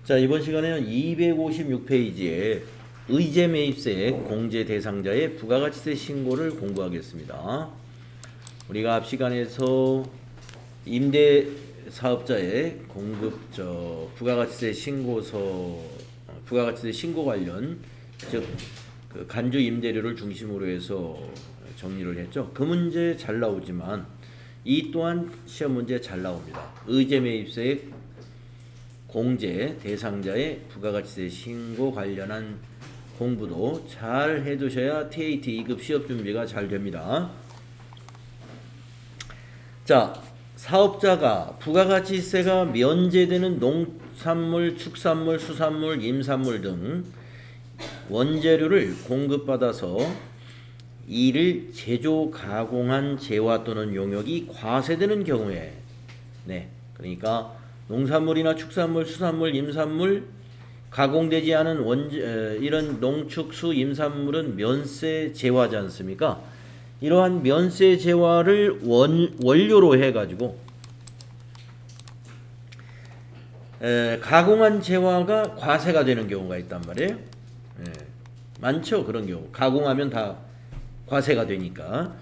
자, 이번 시간에는 256페이지에 의제 매입세액 공제 대상자의 부가가치세 신고를 공부하겠습니다. 우리가 앞 시간에서 임대 사업자의 공급 부가가치세 신고서 부가가치세 신고 관련 즉 그 간주 임대료를 중심으로 해서 정리를 했죠. 그 문제 잘 나오지만 이 또한 시험 문제 잘 나옵니다. 의제 매입세액 공제 대상자의 부가가치세 신고 관련한 공부도 잘 해두셔야 TAT 2급 시험 준비가 잘 됩니다. 자, 사업자가 부가가치세가 면제되는 농산물, 축산물, 수산물, 임산물 등 원재료를 공급받아서 이를 제조, 가공한 재화 또는 용역이 과세되는 경우에, 그러니까 농산물이나 축산물, 수산물, 임산물, 가공되지 않은 이런 농축수 임산물은 면세 재화지 않습니까? 이러한 면세 재화를 원료로 해가지고 가공한 재화가 과세가 되는 경우가 있단 말이에요. 많죠, 그런 경우. 가공하면 다 과세가 되니까.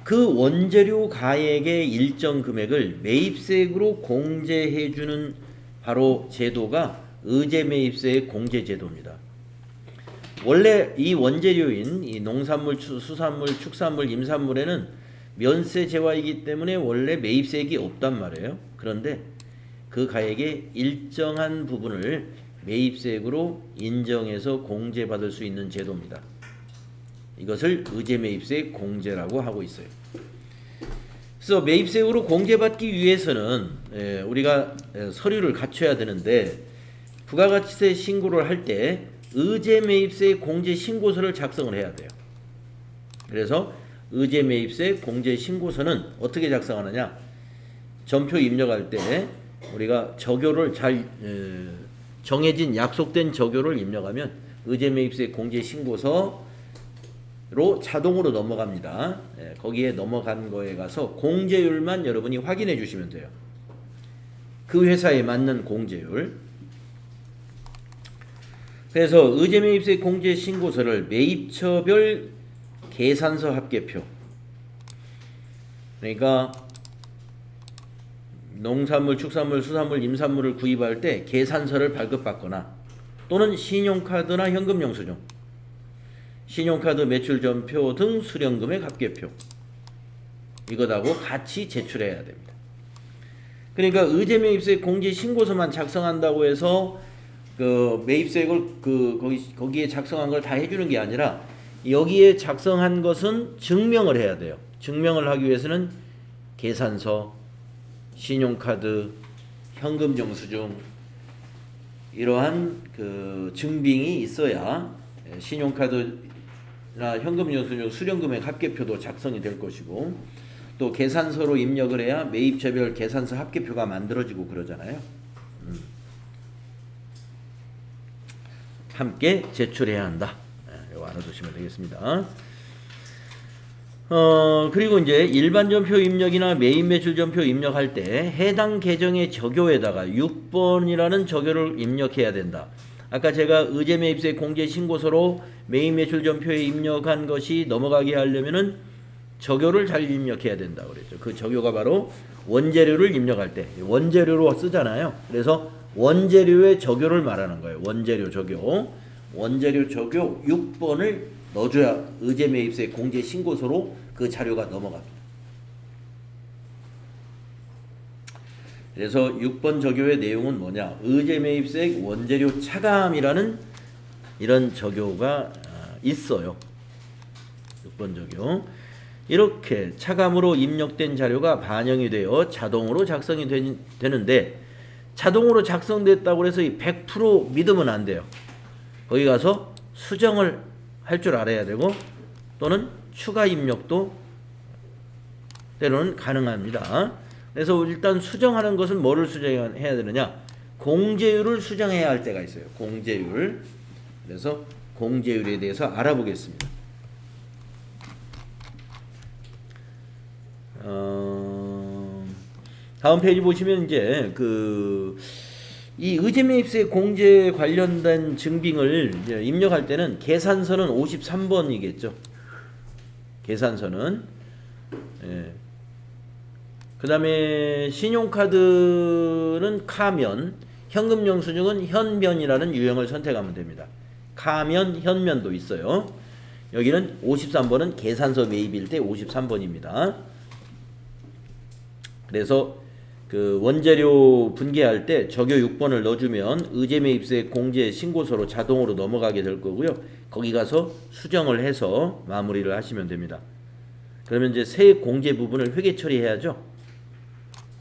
그 원재료 가액의 일정 금액을 매입세액으로 공제해주는 바로 제도가 의제매입세액 공제제도입니다. 원래 이 원재료인 이 농산물, 수산물, 축산물, 임산물에는 면세 재화이기 때문에 원래 매입세액이 없단 말이에요. 그런데 그 가액의 일정한 부분을 매입세액으로 인정해서 공제받을 수 있는 제도입니다. 이것을 의제매입세액 공제라고 하고 있어요. 그래서 매입세액으로 공제받기 위해서는 우리가 서류를 갖춰야 되는데 부가가치세 신고를 할 때 의제매입세액 공제 신고서를 작성을 해야 돼요. 그래서 의제매입세액 공제 신고서는 어떻게 작성하느냐? 전표 입력할 때 우리가 적요를 잘 정해진 약속된 적요를 입력하면 의제매입세액 공제 신고서로 자동으로 넘어갑니다. 거기에 넘어간 거에 가서 공제율만 여러분이 확인해 주시면 돼요. 그 회사에 맞는 공제율. 그래서 의제매입세액 공제 신고서를 매입처별 계산서 합계표, 그러니까 농산물, 축산물, 수산물, 임산물을 구입할 때 계산서를 발급받거나 또는 신용카드나 현금 영수증, 신용카드 매출전표 등 수령금액 합계표, 이것하고 같이 제출해야 됩니다. 그러니까 의제매입세액 공제 신고서만 작성한다고 해서 그 매입세액을 거기에 작성한 걸 다 해주는 게 아니라 여기에 작성한 것은 증명을 해야 돼요. 증명을 하기 위해서는 계산서, 신용카드, 현금 영수증 이러한 그 증빙이 있어야 신용카드나 현금 영수증 수령금액 합계표도 작성이 될 것이고 또 계산서로 입력을 해야 매입처별 계산서 합계표가 만들어지고 그러잖아요. 함께 제출해야 한다. 이거 알아두시면 되겠습니다. 그리고 이제 일반 전표 입력이나 매입 매출 전표 입력할 때 해당 계정의 적요에다가 6번이라는 적요를 입력해야 된다. 아까 제가 의제매입세 공제 신고서로 매입 매출 전표에 입력한 것이 넘어가게 하려면은 적요를 잘 입력해야 된다 그랬죠. 그 적요가 바로 원재료를 입력할 때 원재료로 쓰잖아요. 그래서 원재료의 적요를 말하는 거예요. 원재료 적요. 원재료 적요 6번을 넣어줘야 의제매입세 공제 신고서로 그 자료가 넘어갑니다. 그래서 6번 적요의 내용은 뭐냐? 의제매입세 원재료 차감이라는 이런 적요가 있어요. 6번 적요. 이렇게 차감으로 입력된 자료가 반영이 되어 자동으로 작성이 되는데 자동으로 작성됐다고 해서 100% 믿으면 안 돼요. 거기 가서 수정을 할 줄 알아야 되고 또는 추가 입력도 때로는 가능합니다. 그래서 일단 수정하는 것은 뭐를 수정해야 되느냐? 공제율을 수정해야 할 때가 있어요. 공제율. 그래서 공제율에 대해서 알아보겠습니다. 다음 페이지 보시면 이제 이 의제매입세 공제 관련된 증빙을 이제 입력할 때는 계산서는 53번이겠죠. 계산서는. 예. 그 다음에 신용카드는 카면, 현금 영수증은 현면이라는 유형을 선택하면 됩니다. 카면, 현면도 있어요. 여기는 53번은 계산서 매입일 때 53번입니다. 그래서 그 원재료 분계할 때 적요 6번을 넣어주면 의제매입세 공제 신고서로 자동으로 넘어가게 될 거고요. 거기 가서 수정을 해서 마무리를 하시면 됩니다. 그러면 이제 세액 공제 부분을 회계 처리해야죠.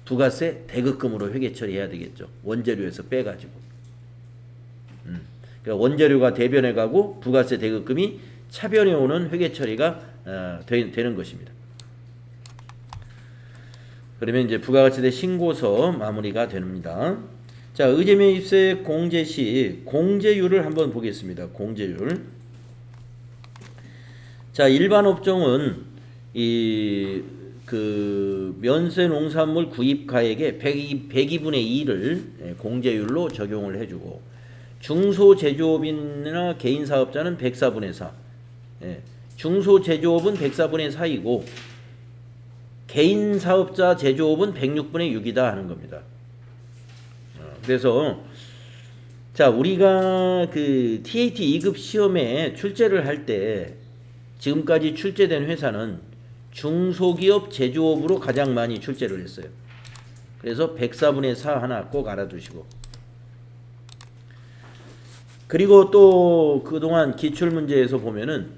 부가세 대급금으로 회계 처리해야 되겠죠. 원재료에서 빼가지고. 그러니까 원재료가 대변에 가고 부가세 대급금이 차변에 오는 회계 처리가 되는 것입니다. 그러면 이제 부가가치세 신고서 마무리가 됩니다. 자, 의제매입세 공제 시 공제율을 한번 보겠습니다. 공제율. 자, 일반 업종은 그 면세 농산물 구입가액의 102분의 2를 공제율로 적용을 해주고, 중소제조업이나 개인사업자는 104분의 4. 중소제조업은 104분의 4이고 개인사업자 제조업은 106분의 6이다 하는 겁니다. 그래서 자, 우리가 그 TAT 2급 시험에 출제를 할 때 지금까지 출제된 회사는 중소기업 제조업으로 가장 많이 출제를 했어요. 그래서 104분의 4 하나 꼭 알아두시고, 그리고 또 그동안 기출문제에서 보면은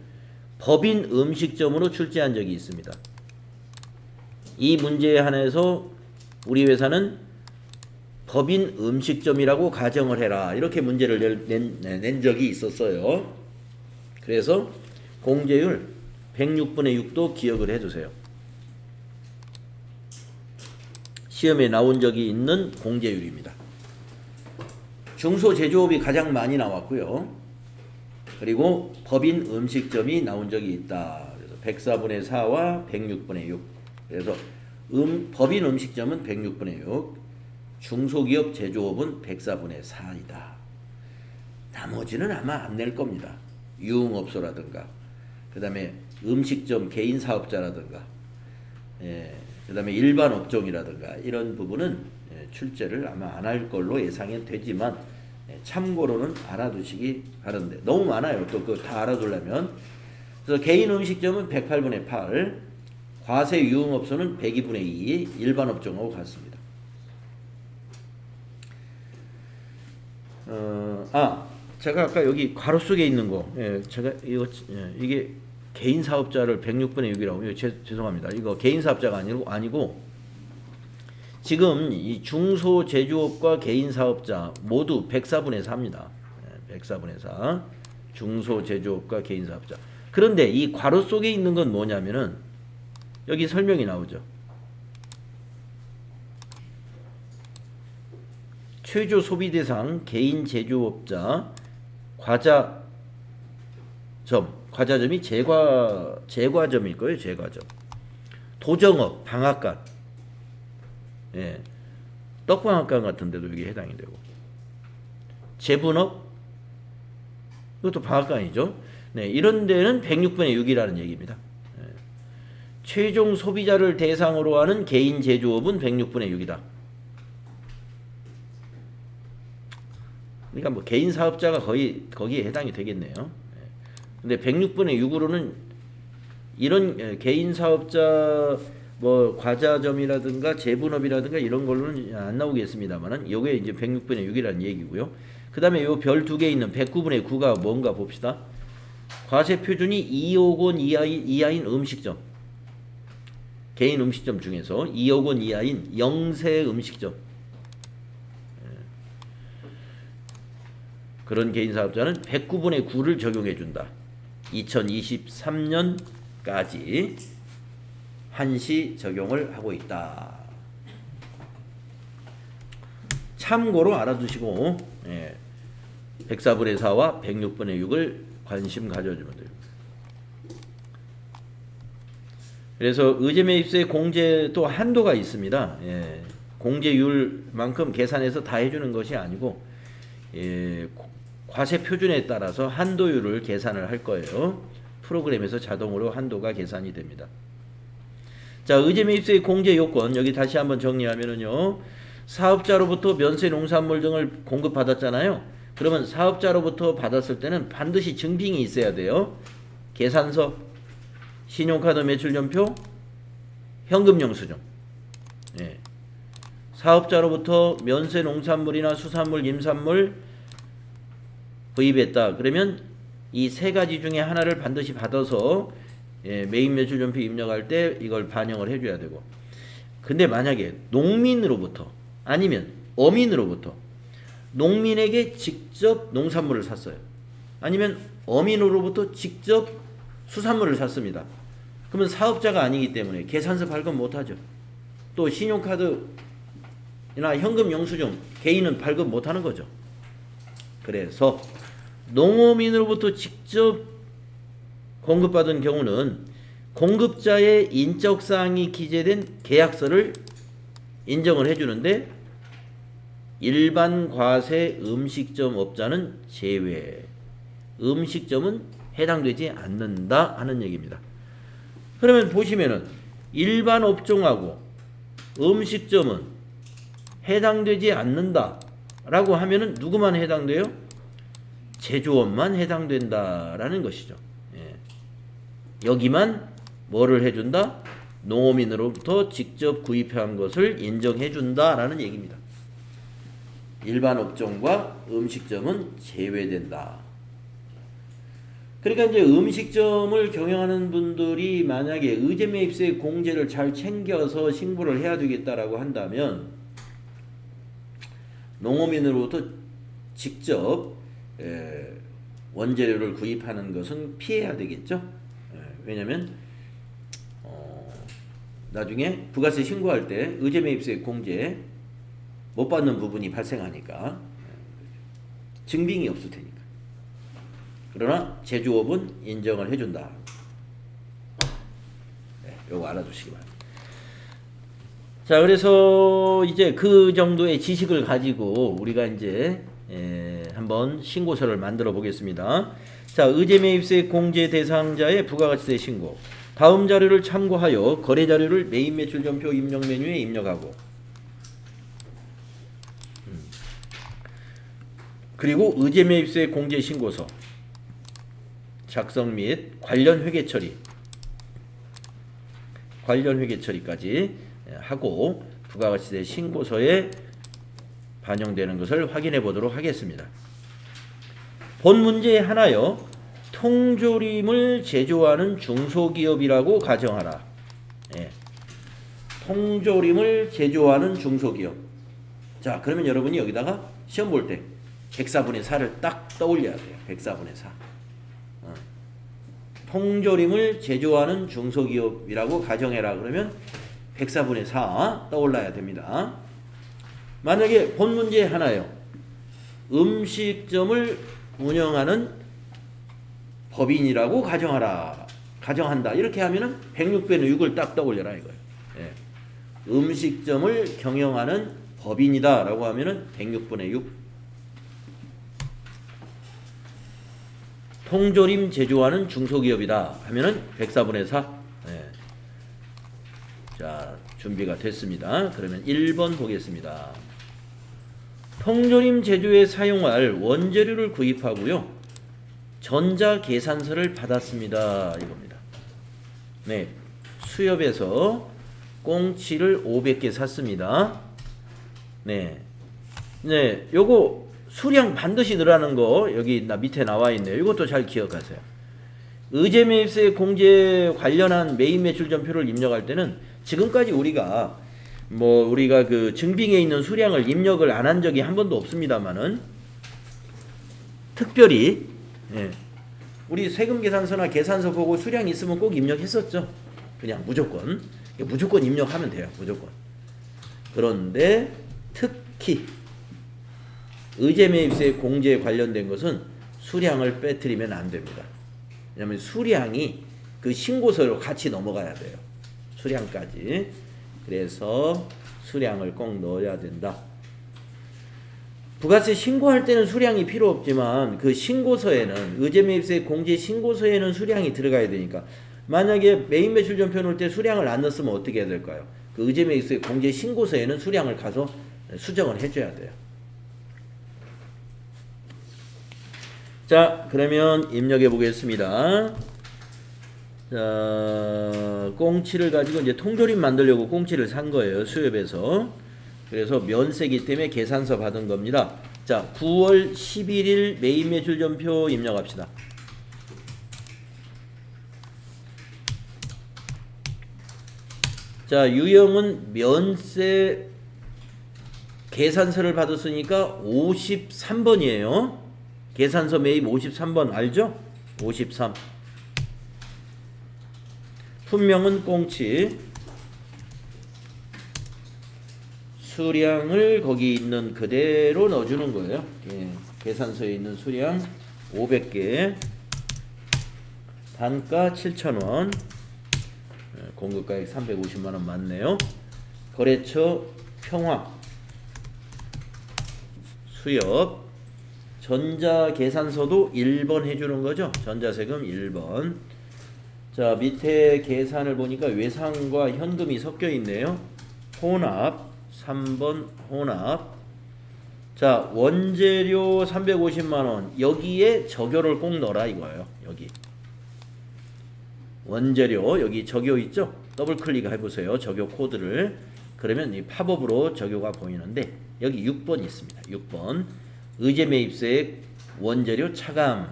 법인 음식점으로 출제한 적이 있습니다. 이 문제에 한해서 우리 회사는 법인 음식점이라고 가정을 해라, 이렇게 문제를 낸 적이 있었어요. 그래서 공제율 106분의 6도 기억을 해두세요. 시험에 나온 적이 있는 공제율입니다. 중소제조업이 가장 많이 나왔고요. 그리고 법인 음식점이 나온 적이 있다. 그래서 104분의 4와 106분의 6. 그래서 법인 음식점은 106분의 6, 중소기업 제조업은 104분의 4이다. 나머지는 아마 안 낼 겁니다. 유흥업소라든가, 그 다음에 음식점 개인사업자라든가, 그 다음에 일반 업종이라든가 이런 부분은 출제를 아마 안 할 걸로 예상이 되지만 참고로는 알아두시기 바란데, 너무 많아요. 또 그거 다 알아두려면. 그래서 개인 음식점은 108분의 8, 과세 유흥업소는 102분의 2, 일반 업종하고 같습니다. 제가 아까 여기 괄호 속에 있는 거, 제가 이게 개인 사업자를 106분의 6이라고, 죄송합니다. 이거 개인 사업자가 아니고 지금 이 중소 제조업과 개인 사업자 모두 104분의 4입니다. 104분의 4. 중소 제조업과 개인 사업자. 그런데 이 괄호 속에 있는 건 뭐냐면은 여기 설명이 나오죠. 최저 소비 대상 개인 제조업자 과자점이 제과점일 거예요. 제과점. 도정업, 방앗간, 떡방앗간 같은 데도 여기 해당이 되고, 제분업, 이것도 방앗간이죠. 이런 데는 106분의 6이라는 얘기입니다. 최종 소비자를 대상으로 하는 개인 제조업은 106분의 6이다. 그러니까 뭐 개인 사업자가 거의 거기에 해당이 되겠네요. 근데 106분의 6으로는 이런 개인 사업자 뭐 과자점이라든가 제분업이라든가 이런 걸로는 안 나오겠습니다만은 요게 이제 106분의 6이라는 얘기고요. 그다음에 요 별 두 개 있는 109분의 9가 뭔가 봅시다. 과세 표준이 2억 원 이하인 음식점. 개인 음식점 중에서 2억 원 이하인 영세 음식점, 그런 개인 사업자는 109분의 9를 적용해 준다. 2023년까지 한시 적용을 하고 있다. 참고로 알아두시고 104분의 4와 106분의 6을 관심 가져주면 됩니다. 그래서 의제매입세 공제 또 한도가 있습니다. 공제율만큼 계산해서 다 해주는 것이 아니고 과세 표준에 따라서 한도율을 계산을 할 거예요. 프로그램에서 자동으로 한도가 계산이 됩니다. 자, 의제매입세의 공제 요건 여기 다시 한번 정리하면은요. 사업자로부터 면세 농산물 등을 공급받았잖아요. 그러면 사업자로부터 받았을 때는 반드시 증빙이 있어야 돼요. 계산서, 신용카드 매출연표, 현금 영수증. 예. 사업자로부터 면세 농산물이나 수산물, 임산물 구입했다. 그러면 이 세 가지 중에 하나를 반드시 받아서 매입 매출연표 입력할 때 이걸 반영을 해줘야 되고. 근데 만약에 농민으로부터 아니면 어민으로부터 농민에게 직접 농산물을 샀어요. 아니면 어민으로부터 직접 수산물을 샀습니다. 그러면 사업자가 아니기 때문에 계산서 발급 못하죠. 또 신용카드나 현금 영수증 개인은 발급 못하는 거죠. 그래서 농어민으로부터 직접 공급받은 경우는 공급자의 인적사항이 기재된 계약서를 인정을 해주는데 일반 과세 음식점 업자는 제외. 음식점은 해당되지 않는다 하는 얘기입니다. 그러면 보시면은 일반 업종하고 음식점은 해당되지 않는다 라고 하면은 누구만 해당돼요? 제조업만 해당된다라는 것이죠. 예. 여기만 뭐를 해준다? 농어민으로부터 직접 구입한 것을 인정해준다라는 얘기입니다. 일반 업종과 음식점은 제외된다. 그러니까 이제 음식점을 경영하는 분들이 만약에 의제매입세 공제를 잘 챙겨서 신고를 해야 되겠다라고 한다면 농어민으로부터 직접 원재료를 구입하는 것은 피해야 되겠죠. 왜냐하면 나중에 부가세 신고할 때 의제매입세 공제 못 받는 부분이 발생하니까 증빙이 없을 테니까. 그러나 제조업은 인정을 해준다. 요거 알아두시기 바랍니다. 자, 그래서 이제 그 정도의 지식을 가지고 우리가 이제 한번 신고서를 만들어 보겠습니다. 자, 의제매입세 공제 대상자의 부가가치세 신고. 다음 자료를 참고하여 거래 자료를 매입 매출전표 입력 메뉴에 입력하고, 그리고 의제매입세 공제 신고서 작성 및 관련 회계 처리까지 하고 부가가치세 신고서에 반영되는 것을 확인해 보도록 하겠습니다. 본 문제에 하나여 통조림을 제조하는 중소기업이라고 가정하라. 예. 통조림을 제조하는 중소기업. 자, 그러면 여러분이 여기다가 시험 볼 때 104분의 4를 딱 떠올려야 돼요. 104분의 4. 통조림을 제조하는 중소기업이라고 가정해라. 그러면 104분의 4 떠올라야 됩니다. 만약에 본 문제 하나요. 음식점을 운영하는 법인이라고 가정한다. 이렇게 하면은 106배는 6을 딱 떠올려라 이거예요. 예. 음식점을 경영하는 법인이다 라고 하면은 106분의 6. 통조림 제조하는 중소기업이다 하면은 104분의 4. 예. 자, 준비가 됐습니다. 그러면 1번 보겠습니다. 통조림 제조에 사용할 원재료를 구입하고요. 전자계산서를 받았습니다. 이겁니다. 네, 수협에서 꽁치를 500개 샀습니다. 네, 요거 수량 반드시 넣으라는 거 여기 밑에 나와 있네요. 이것도 잘 기억하세요. 의제매입세 공제 관련한 매입 매출전표를 입력할 때는 지금까지 우리가 그 증빙에 있는 수량을 입력을 안 한 적이 한 번도 없습니다만은 특별히 우리 세금 계산서나 계산서 보고 수량 있으면 꼭 입력했었죠. 그냥 무조건 입력하면 돼요. 무조건. 그런데 특히 의제매입세 공제에 관련된 것은 수량을 빼뜨리면 안 됩니다. 왜냐하면 수량이 그 신고서로 같이 넘어가야 돼요. 수량까지. 그래서 수량을 꼭 넣어야 된다. 부가세 신고할 때는 수량이 필요 없지만 그 신고서에는 의제매입세 공제 신고서에는 수량이 들어가야 되니까 만약에 메인 매출 전표 넣을 때 수량을 안 넣었으면 어떻게 해야 될까요? 그 의제매입세 공제 신고서에는 수량을 가서 수정을 해줘야 돼요. 자, 그러면 입력해 보겠습니다. 자, 꽁치를 가지고 이제 통조림 만들려고 꽁치를 산 거예요. 수협에서. 그래서 면세기 때문에 계산서 받은 겁니다. 자, 9월 11일 메인 매출 전표 입력합시다. 자, 유형은 면세 계산서를 받았으니까 53번이에요. 계산서 매입 53번 알죠? 53. 품명은 꽁치. 수량을 거기 있는 그대로 넣어주는 거예요. 예, 계산서에 있는 수량 500개. 단가 7,000원. 공급가액 350만원 맞네요. 거래처 평화. 수협. 전자계산서도 1번 해주는 거죠. 전자세금 1번. 자, 밑에 계산을 보니까 외상과 현금이 섞여 있네요. 혼합 3번 혼합. 자, 원재료 350만원 여기에 적요를 꼭 넣어라 이거예요. 여기 원재료 여기 적요 있죠? 더블 클릭 해보세요. 적요 코드를. 그러면 이 팝업으로 적요가 보이는데 여기 6번 있습니다. 6번 의제매입세 원재료 차감.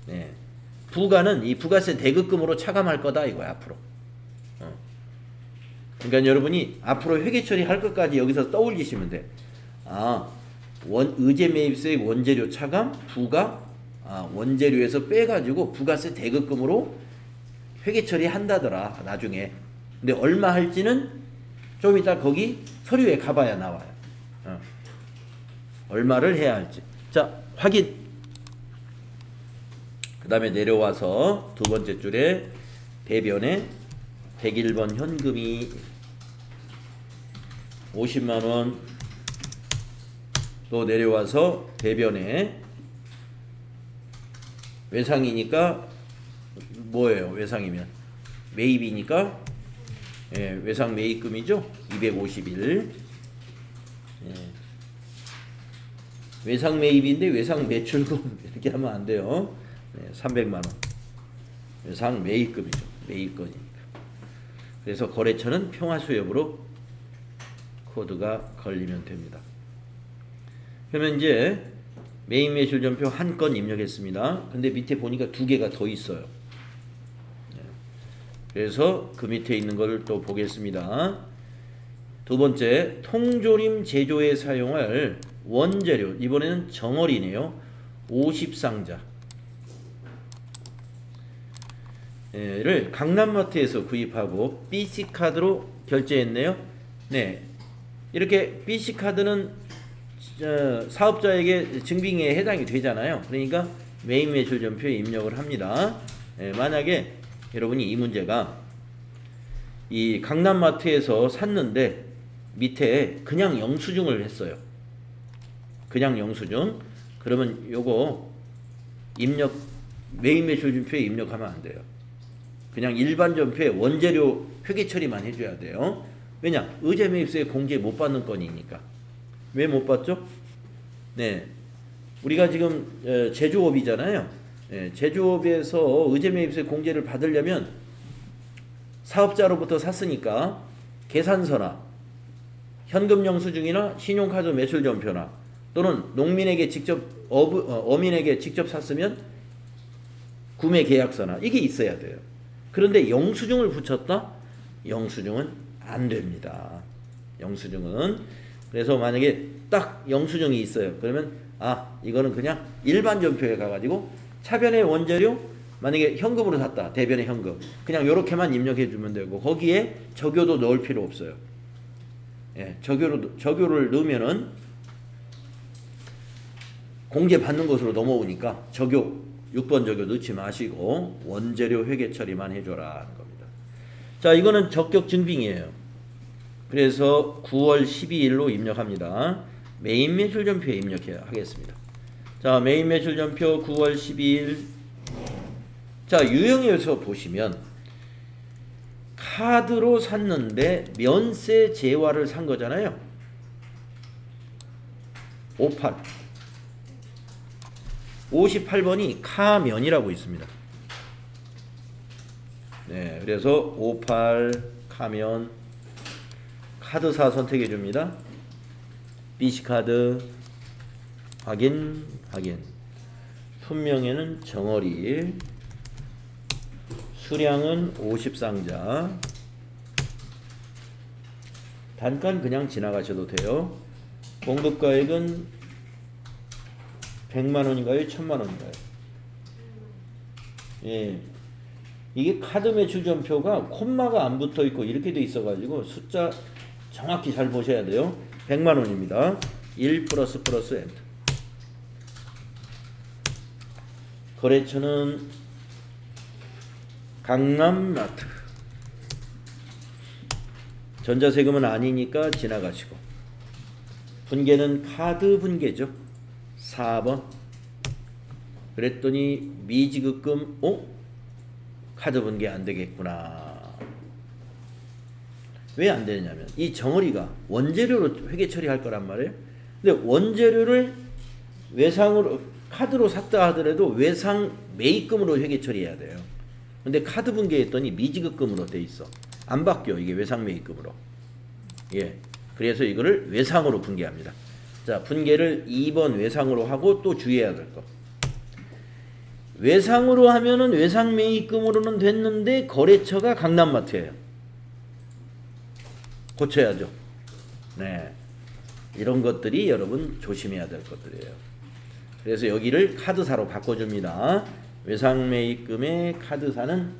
네. 부가는 이 부가세 대급금으로 차감할 거다 이거야 앞으로. 그러니까 여러분이 앞으로 회계 처리할 것까지 여기서 떠올리시면 돼. 아, 의제매입세 원재료 차감 부가 원재료에서 빼가지고 부가세 대급금으로 회계 처리한다더라 나중에. 근데 얼마 할지는 좀 이따 거기 서류에 가봐야 나와요. 얼마를 해야 할지. 자, 확인. 그 다음에 내려와서 두 번째 줄에 대변에 101번 현금이 50만원. 또 내려와서 대변에 외상이니까 뭐예요? 외상이면 매입이니까 예, 외상 매입금이죠. 251. 예. 외상 매입인데 외상 매출금 이렇게 하면 안 돼요. 네, 300만원. 외상 매입금이죠. 매입건이니까. 그래서 거래처는 평화수협으로 코드가 걸리면 됩니다. 그러면 이제 메인 매출 전표 한 건 입력했습니다. 근데 밑에 보니까 두 개가 더 있어요. 그래서 그 밑에 있는 걸 또 보겠습니다. 두 번째, 통조림 제조에 사용할 원재료. 이번에는 정어리네요. 50상자. 를 강남마트에서 구입하고 BC카드로 결제했네요. 네, 이렇게 BC카드는 사업자에게 증빙에 해당이 되잖아요. 그러니까 메인 매출 전표에 입력을 합니다. 만약에 여러분이 이 문제가 이 강남마트에서 샀는데 밑에 그냥 영수증을 했어요. 그냥 영수증. 그러면 요거 입력 메인 매출 전표에 입력하면 안 돼요. 그냥 일반 전표에 원재료 회계 처리만 해줘야 돼요. 왜냐? 의제매입세 공제 못 받는 건이니까. 왜 못 받죠? 네, 우리가 지금 제조업이잖아요. 네, 제조업에서 의제매입세 공제를 받으려면 사업자로부터 샀으니까 계산서나 현금 영수증이나 신용카드 매출 전표나 또는 농민에게 직접 어민에게 직접 샀으면 구매 계약서나 이게 있어야 돼요. 그런데 영수증을 붙였다? 영수증은 안 됩니다. 영수증은. 그래서 만약에 딱 영수증이 있어요. 그러면 이거는 그냥 일반 전표에 가가지고 차변의 원재료 만약에 현금으로 샀다. 대변의 현금. 그냥 요렇게만 입력해 주면 되고 거기에 적요도 넣을 필요 없어요. 예, 적요를 넣으면은 공제 받는 것으로 넘어오니까 적요 6번 적요 넣지 마시고 원재료 회계 처리만 해줘라 하는 겁니다. 자, 이거는 적격 증빙이에요. 그래서 9월 12일로 입력합니다. 메인 매출전표에 입력해야 하겠습니다. 자, 메인 매출전표 9월 12일. 자, 유형에서 보시면 카드로 샀는데 면세 재화를 산 거잖아요. 58. 58번이 카면이라고 있습니다. 네, 그래서 58 카면 카드사 선택해 줍니다. BC카드 확인. 품명에는 정어리, 수량은 50상자, 단가는 그냥 지나가셔도 돼요. 공급가액은 100만원인가요? 1000만원인가요? 예. 이게 카드 매출 전표가 콤마가 안 붙어 있고 이렇게 돼 있어 가지고 숫자 정확히 잘 보셔야 돼요. 100만원입니다. 1 플러스 엔터. 거래처는 강남마트. 전자세금은 아니니까 지나가시고. 분계는 카드 분계죠. 4번. 그랬더니 미지급금, 카드 분계 안 되겠구나. 왜 안 되냐면 이 정어리가 원재료로 회계 처리할 거란 말이에요. 근데 원재료를 외상으로 카드로 샀다 하더라도 외상 매입금으로 회계 처리해야 돼요. 근데 카드 분계했더니 미지급금으로 돼 있어. 안 바뀌어. 이게 외상 매입금으로. 예. 그래서 이거를 외상으로 분계합니다. 자, 분계를 2번 외상으로 하고 또 주의해야 될 거. 외상으로 하면은 외상 매입금으로는 됐는데 거래처가 강남마트예요. 고쳐야죠. 네. 이런 것들이 여러분 조심해야 될 것들이에요. 그래서 여기를 카드사로 바꿔줍니다. 외상 매입금의 카드사는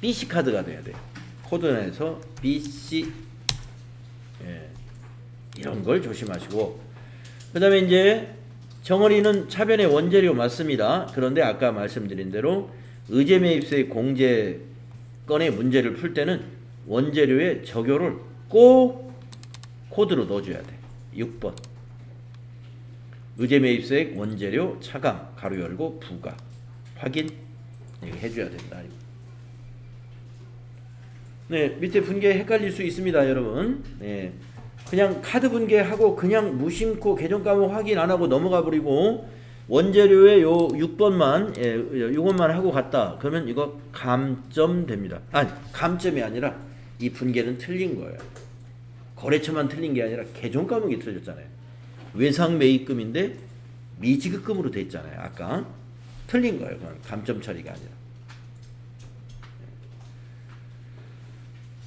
BC카드가 돼야 돼요. 코드에서 BC. 예. 이런 걸 조심하시고. 그 다음에 이제 정어리는 차변의 원재료 맞습니다. 그런데 아까 말씀드린 대로 의제매입세 공제 건의 문제를 풀 때는 원재료의 적요를 꼭 코드로 넣어줘야 돼. 6번. 의제매입세액 원재료 차감 가로 열고 부가 확인 해줘야 된다. 네, 밑에 분계 헷갈릴 수 있습니다, 여러분. 네, 그냥 카드 분계하고 그냥 무심코 계정 과목 확인 안 하고 넘어가 버리고 원재료의 요 6번만 요것만 하고 갔다. 그러면 이거 감점 됩니다. 아니, 감점이 아니라 이 분계는 틀린 거예요. 거래처만 틀린 게 아니라 계정 과목이 틀렸잖아요. 외상 매입금인데 미지급금으로 돼 있잖아요. 아까 틀린 거예요. 그건 감점 처리가 아니라.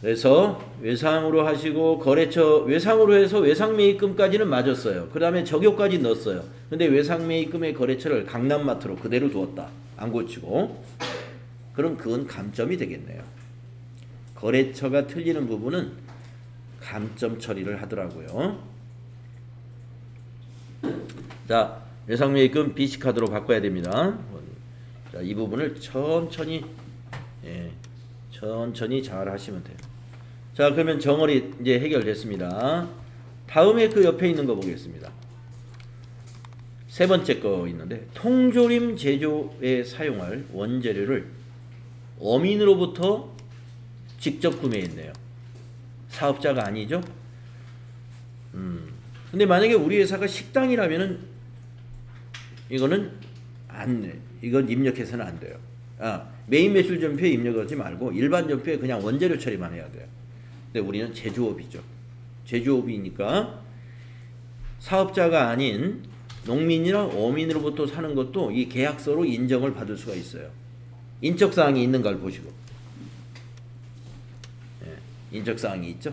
그래서 외상으로 하시고 거래처 외상으로 해서 외상 매입금까지는 맞았어요. 그 다음에 적요까지 넣었어요. 근데 외상 매입금의 거래처를 강남마트로 그대로 두었다. 안 고치고. 그럼 그건 감점이 되겠네요. 거래처가 틀리는 부분은 감점 처리를 하더라고요. 자, 외상 매입금 BC카드로 바꿔야 됩니다. 자, 이 부분을 천천히 잘 하시면 돼요. 자, 그러면 정어리 이제 해결됐습니다. 다음에 그 옆에 있는 거 보겠습니다. 세 번째 거 있는데 통조림 제조에 사용할 원재료를 어민으로부터 직접 구매했네요. 사업자가 아니죠? 근데 만약에 우리 회사가 식당이라면은 이거는 이건 입력해서는 안 돼요. 메인 매출 전표에 입력하지 말고 일반 전표에 그냥 원재료 처리만 해야 돼요. 근데 우리는 제조업이죠. 제조업이니까 사업자가 아닌 농민이나 어민으로부터 사는 것도 이 계약서로 인정을 받을 수가 있어요. 인적사항이 있는 걸 보시고. 인적사항이 있죠.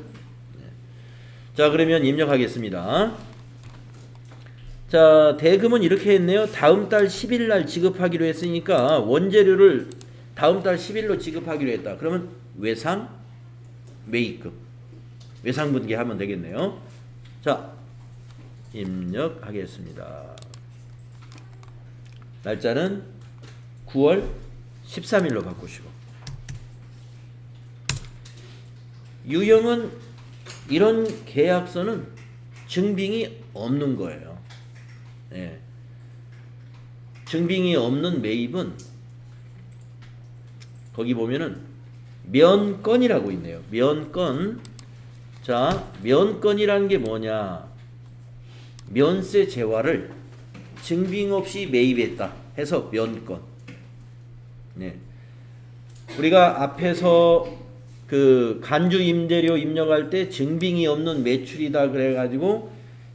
자, 그러면 입력하겠습니다. 자, 대금은 이렇게 했네요. 다음 달 10일 날 지급하기로 했으니까 원재료를 다음 달 10일로 지급하기로 했다. 그러면 외상 매입금 외상 분계하면 되겠네요. 자, 입력하겠습니다. 날짜는 9월 13일로 바꾸시고 유형은 이런 계약서는 증빙이 없는 거예요. 예. 증빙이 없는 매입은 거기 보면은 면건이라고 있네요. 면건. 자, 면건이라는 게 뭐냐? 면세 재화를 증빙 없이 매입했다 해서 면건. 네. 우리가 앞에서 그 간주 임대료 입력할 때 증빙이 없는 매출이다 그래가지고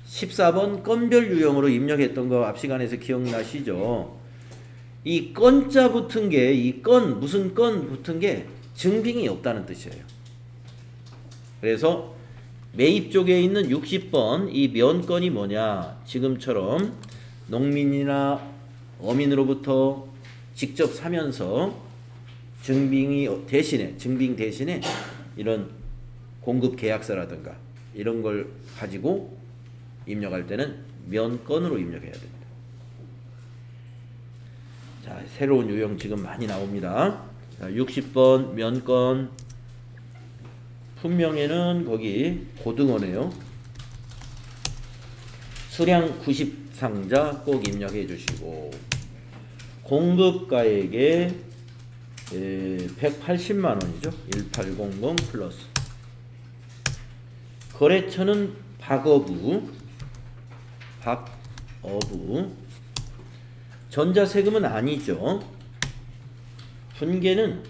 14번 건별 유형으로 입력했던 거 앞 시간에서 기억나시죠? 이 건자 붙은 게, 이 건, 무슨 건 붙은 게 증빙이 없다는 뜻이에요. 그래서 매입 쪽에 있는 60번 이 면건이 뭐냐? 지금처럼 농민이나 어민으로부터 직접 사면서 증빙 대신에 이런 공급 계약서라든가 이런 걸 가지고 입력할 때는 면건으로 입력해야 됩니다. 자, 새로운 유형 지금 많이 나옵니다. 자, 60번 면건 품명에는 거기 고등어네요. 수량 90상자 꼭 입력해 주시고 공급가액에 180만 원이죠. 1800 플러스. 거래처는 박어부. 전자세금은 아니죠. 분계는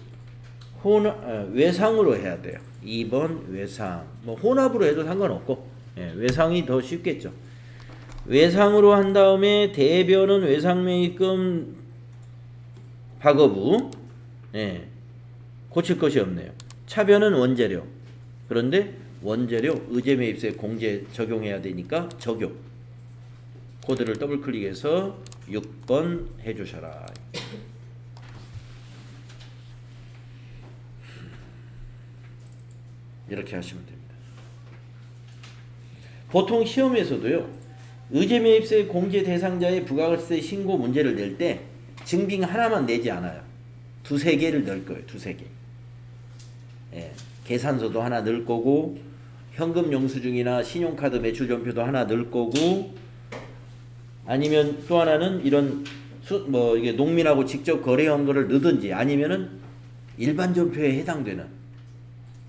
외상으로 해야 돼요. 2번 외상. 뭐 혼합으로 해도 상관없고, 외상이 더 쉽겠죠. 외상으로 한 다음에 대변은 외상매입금 박어부. 고칠 것이 없네요. 차변은 원재료. 그런데 원재료 의제매입세 공제 적용해야 되니까 적용. 코드를 더블 클릭해서 6번 해주셔라. 이렇게 하시면 됩니다. 보통 시험에서도요, 의제매입세 공제 대상자의 부가가치세 신고 문제를 낼 때 증빙 하나만 내지 않아요. 두세 개를 넣을 거예요. 두세 개. 계산서도 하나 넣을 거고, 현금 영수증이나 신용카드 매출전표도 하나 넣을 거고, 아니면 또 하나는 이런 이게 농민하고 직접 거래한 거를 넣든지, 아니면은 일반 전표에 해당되는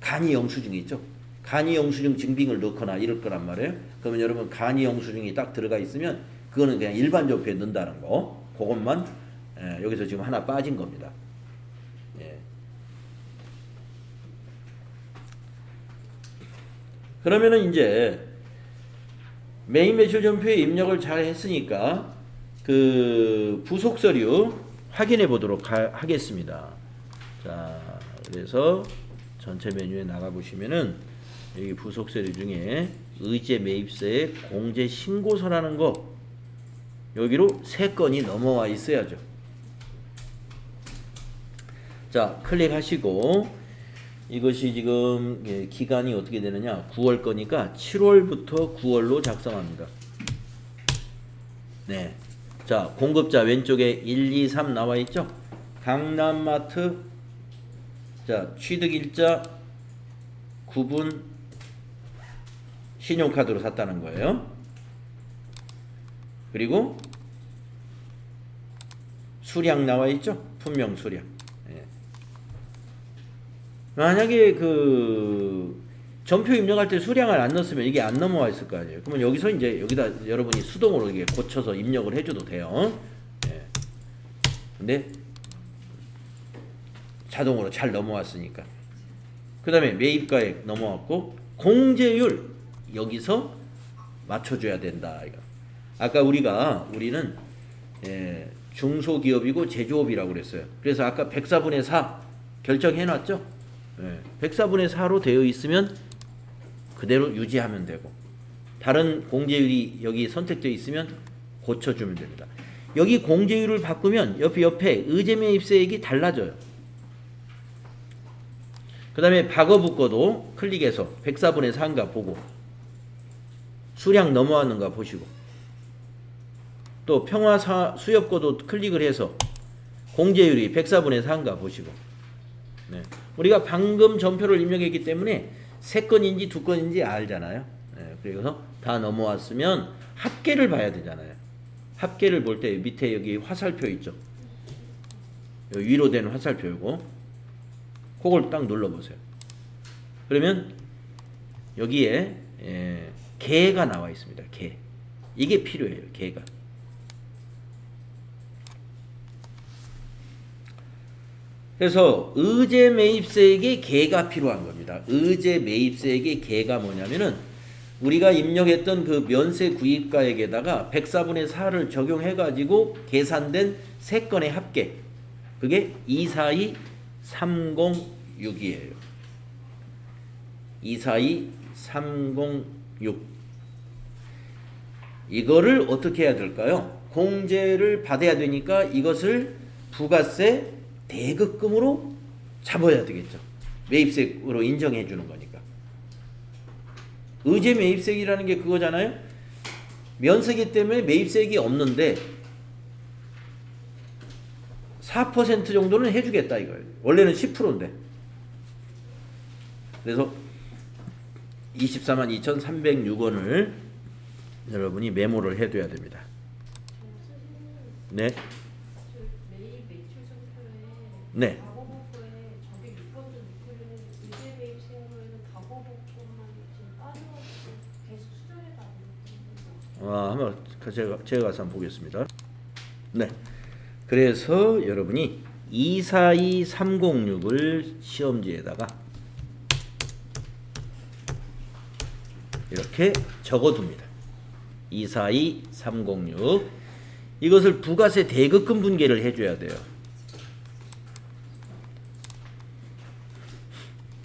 간이 영수증이 있죠. 간이 영수증 증빙을 넣거나 이럴 거란 말이에요. 그러면 여러분 간이 영수증이 딱 들어가 있으면 그거는 그냥 일반 전표에 넣는다는 거. 그것만 여기서 지금 하나 빠진 겁니다. 그러면은 이제 매입 매출 전표에 입력을 잘 했으니까 그 부속 서류 확인해 보도록 하겠습니다. 자, 그래서 전체 메뉴에 나가 보시면은 여기 부속 서류 중에 의제 매입세의 공제 신고서라는 거 여기로 3건이 넘어와 있어야죠. 자, 클릭하시고 이것이 지금 기간이 어떻게 되느냐, 9월 거니까 7월부터 9월로 작성합니다. 네. 자, 공급자 왼쪽에 1, 2, 3 나와 있죠? 강남마트. 자, 취득일자 9분 신용카드로 샀다는 거예요. 그리고 수량 나와 있죠? 분명 수량. 만약에 그 전표 입력할 때 수량을 안 넣었으면 이게 안 넘어와 있을 거 아니에요. 그러면 여기서 이제 여기다 여러분이 수동으로 이게 고쳐서 입력을 해줘도 돼요. 근데 자동으로 잘 넘어왔으니까. 그 다음에 매입가액 넘어왔고, 공제율 여기서 맞춰줘야 된다. 이거. 아까 우리는 중소기업이고 제조업이라고 그랬어요. 그래서 아까 104분의 4 결정해놨죠. 104분의 4로 되어 있으면 그대로 유지하면 되고, 다른 공제율이 여기 선택되어 있으면 고쳐주면 됩니다. 여기 공제율을 바꾸면 옆에 의제매입세액이 달라져요. 그 다음에 박어부 거도 클릭해서 104분의 4인가 보고, 수량 넘어왔는가 보시고, 또 평화 수협 거도 클릭을 해서 공제율이 104분의 4인가 보시고. 우리가 방금 전표를 입력했기 때문에 세 건인지 두 건인지 알잖아요. 예, 그래서 다 넘어왔으면 합계를 봐야 되잖아요. 합계를 볼 때 밑에 여기 화살표 있죠. 여기 위로 된 화살표이고 그걸 딱 눌러보세요. 그러면 여기에 개가 나와 있습니다. 개. 이게 필요해요. 개가. 그래서 의제 매입세액에 개가 필요한 겁니다. 의제 매입세액의 개가 뭐냐면은 우리가 입력했던 그 면세 구입가액에다가 104분의 4를 적용해 가지고 계산된 세 건의 합계. 그게 242306이에요. 242306. 이거를 어떻게 해야 될까요? 공제를 받아야 되니까 이것을 부가세 대급금으로 잡아야 되겠죠. 매입세액으로 인정해 주는 거니까. 의제 매입세액이라는 게 그거잖아요. 면세기 때문에 매입세액이 없는데 4% 정도는 해주겠다 이거예요. 원래는 10%인데. 그래서 242,306원을 여러분이 메모를 해둬야 됩니다. 네. 매입 매출 선표에 네. 가구복부에 저게 6번 좀 있거든요. 의제 매입 신고에는 가구복부만 지금 빠져가지고 계속 수정해가 안 돼요. 한번 제가 가서 한번 보겠습니다. 네. 그래서 여러분이 242306을 시험지에다가 이렇게 적어둡니다. 242306 이것을 부가세 대급금 분계를 해줘야 돼요.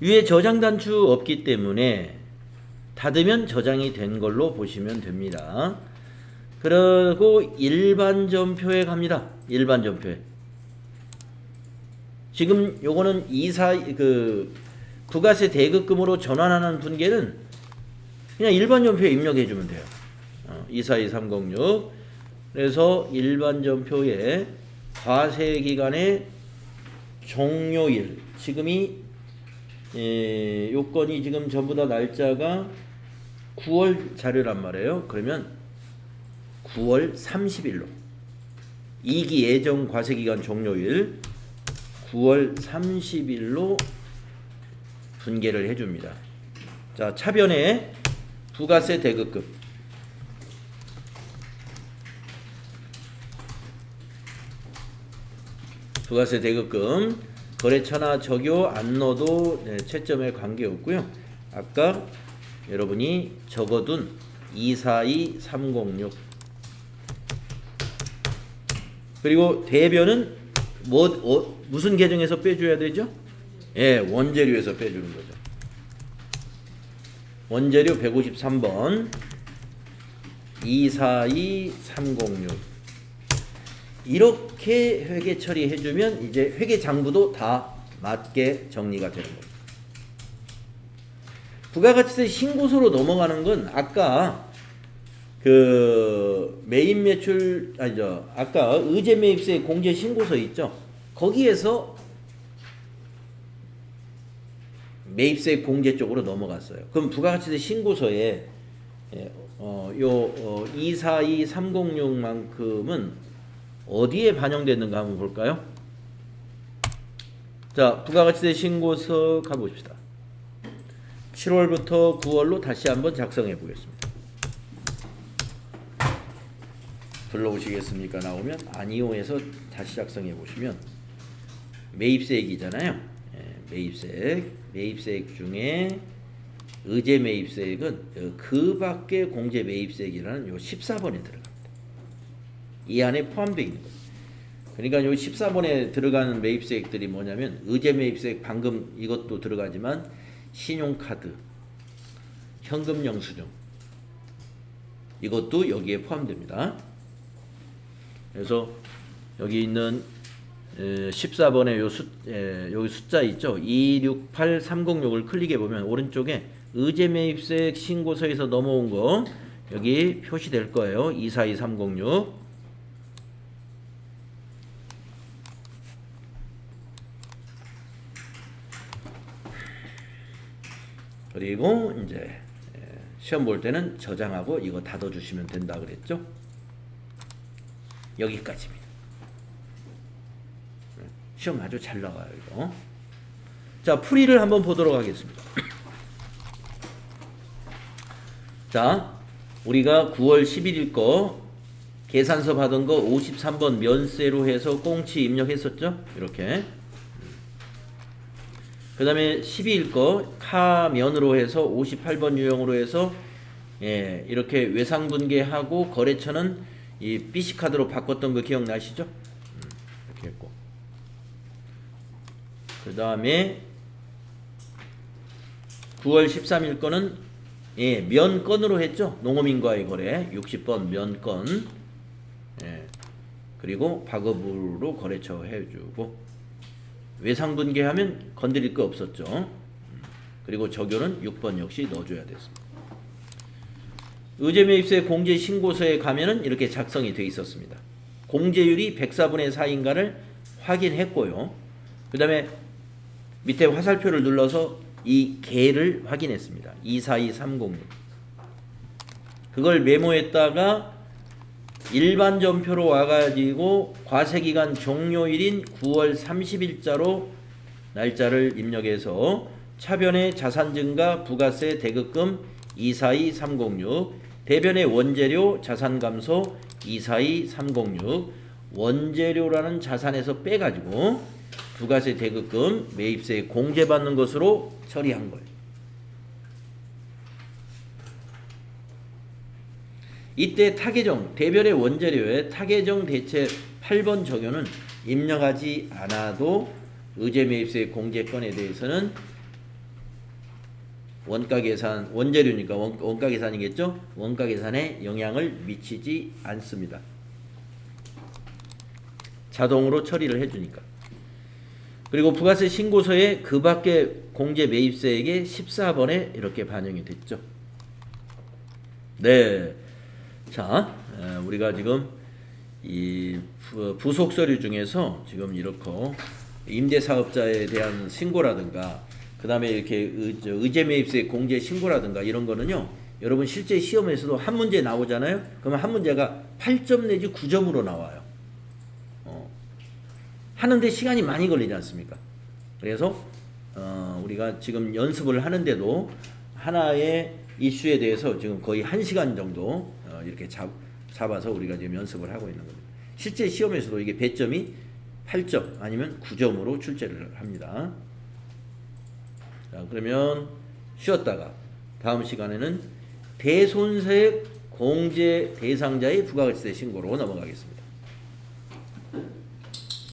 위에 저장 단추 없기 때문에 닫으면 저장이 된 걸로 보시면 됩니다. 그리고 일반 전표에 갑니다. 일반 전표에. 지금 요거는 부가세 대급금으로 전환하는 분계는 그냥 일반 전표에 입력해 주면 돼요. 242306. 그래서 일반 전표에 과세 기간의 종료일. 지금이 요건이 지금 전부 다 날짜가 9월 자료란 말이에요. 그러면 9월 30일로 2기 예정 과세기간 종료일 9월 30일로 분계를 해줍니다. 자, 차변에 부가세 대급금 부가세 대급금 거래처나 적요 안 넣어도 채점에 관계없고요. 아까 여러분이 적어둔 242306 그리고 대변은 무슨 계정에서 빼줘야 되죠? 예, 원재료에서 빼주는 거죠. 원재료 153번 242306 이렇게 회계 처리해주면 이제 회계 장부도 다 맞게 정리가 되는 겁니다. 부가가치세 신고서로 넘어가는 건 아까 그 매입 매출 아니죠. 아까 의제 매입세 공제 신고서 있죠. 거기에서 매입세 공제 쪽으로 넘어갔어요. 그럼 부가가치세 신고서에 242306만큼은 어디에 반영됐는가 한번 볼까요? 자, 부가가치세 신고서 가봅시다. 7월부터 9월로 다시 한번 작성해 보겠습니다. 불러오시겠습니까? 나오면 아니요 해서 다시 작성해 보시면 매입세액이잖아요. 매입세액 중에 의제 매입세액은 그 밖에 공제 매입세액이라는 요 14번에 들어갑니다. 이 안에 포함되어 있는 거예요. 그러니까 요 14번에 들어가는 매입세액들이 뭐냐면 의제 매입세액 방금 이것도 들어가지만 신용카드, 현금 영수증 이것도 여기에 포함됩니다. 그래서 여기 있는 14번에 여기 숫자 있죠. 268306을 클릭해 보면 오른쪽에 의제 매입세액 신고서에서 넘어온 거 여기 표시될 거예요. 242306 그리고 이제 시험 볼 때는 저장하고 이거 닫아 주시면 된다 그랬죠? 여기까지입니다. 시험 아주 잘 나와요, 이거. 자, 풀이를 한번 보도록 하겠습니다. 자, 우리가 9월 11일 거 계산서 받은 거 53번 면세로 해서 꽁치 입력했었죠? 이렇게. 그 다음에 12일 거 카면으로 해서 58번 유형으로 해서 이렇게 외상분계하고 거래처는 이 BC카드로 바꿨던 거 기억나시죠? 이렇게 했고. 그 다음에 9월 13일 거는 면건으로 했죠. 농어민과의 거래 60번 면건. 그리고 박업으로 거래처 해주고 외상분계하면 건드릴 거 없었죠. 그리고 적요는 6번 역시 넣어줘야 됐습니다. 의제매입세 공제신고서에 가면은 이렇게 작성이 되어 있었습니다. 공제율이 104분의 4인가를 확인했고요. 그 다음에 밑에 화살표를 눌러서 이 개를 확인했습니다. 242306. 그걸 메모했다가 일반 전표로 와가지고 과세기간 종료일인 9월 30일자로 날짜를 입력해서 차변의 자산증가 부가세 대급금 242306, 대변의 원재료 자산감소 242306, 원재료라는 자산에서 빼가지고 부가세 대급금 매입세 공제받는 것으로 처리한 거예요. 이때 타계정 대별의 원재료에 타계정 대체 8번 적용은 입력하지 않아도 의제매입세 공제건에 대해서는 원가계산 원재료니까 원가계산이겠죠? 원가계산에 영향을 미치지 않습니다. 자동으로 처리를 해주니까. 그리고 부가세 신고서에 그 밖에 공제 매입세액의 14번에 이렇게 반영이 됐죠. 네. 자, 우리가 지금 이 부속 서류 중에서 지금 이렇게 임대사업자에 대한 신고라든가 그 다음에 이렇게 의제매입세 공제 신고라든가 이런 거는요, 여러분 실제 시험에서도 한 문제 나오잖아요. 그러면 한 문제가 8점 내지 9점으로 나와요. 하는데 시간이 많이 걸리지 않습니까? 그래서 우리가 지금 연습을 하는데도 하나의 이슈에 대해서 지금 거의 1시간 정도 이렇게 잡아서 우리가 지금 연습을 하고 있는 겁니다. 실제 시험에서도 이게 배점이 8점 아니면 9점으로 출제를 합니다. 자, 그러면 쉬었다가 다음 시간에는 대손세액 공제 대상자의 부가세 신고로 넘어가겠습니다.